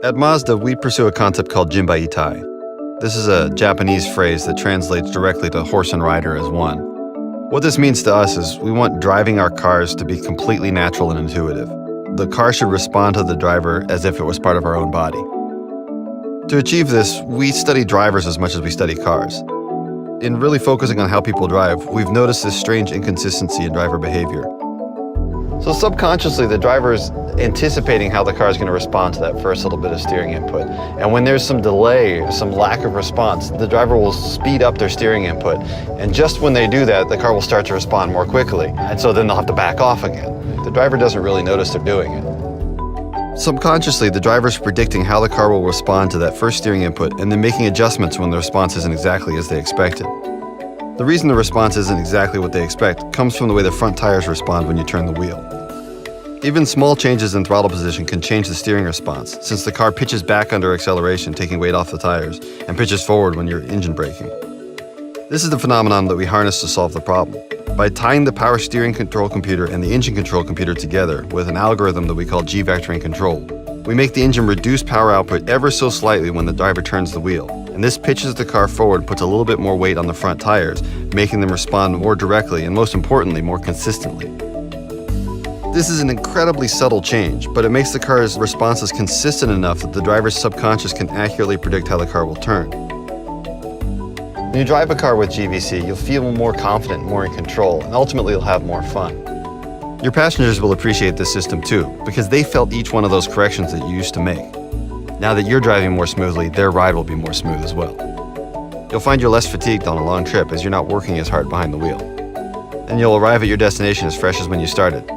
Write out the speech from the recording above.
At Mazda, we pursue a concept called Jinbaitai. This is a Japanese phrase that translates directly to horse and rider as one. What this means to us is we want driving our cars to be completely natural and intuitive. The car should respond to the driver as if it was part of our own body. To achieve this, we study drivers as much as we study cars. In really focusing on how people drive, we've noticed this strange inconsistency in driver behavior. So subconsciously, the driver is anticipating how the car is going to respond to that first little bit of steering input. And when there's some delay, some lack of response, the driver will speed up their steering input. And just when they do that, the car will start to respond more quickly. And so then they'll have to back off again. The driver doesn't really notice they're doing it. Subconsciously, the driver is predicting how the car will respond to that first steering input and then making adjustments when the response isn't exactly as they expected. The reason the response isn't exactly what they expect comes from the way the front tires respond when you turn the wheel. Even small changes in throttle position can change the steering response, since the car pitches back under acceleration, taking weight off the tires, and pitches forward when you're engine braking. This is the phenomenon that we harness to solve the problem. By tying the power steering control computer and the engine control computer together with an algorithm that we call G-vectoring control, we make the engine reduce power output ever so slightly when the driver turns the wheel. And this pitches the car forward and puts a little bit more weight on the front tires, making them respond more directly and, most importantly, more consistently. This is an incredibly subtle change, but it makes the car's responses consistent enough that the driver's subconscious can accurately predict how the car will turn. When you drive a car with GVC, you'll feel more confident, more in control, and ultimately you'll have more fun. Your passengers will appreciate this system too, because they felt each one of those corrections that you used to make. Now that you're driving more smoothly, their ride will be more smooth as well. You'll find you're less fatigued on a long trip as you're not working as hard behind the wheel. And you'll arrive at your destination as fresh as when you started.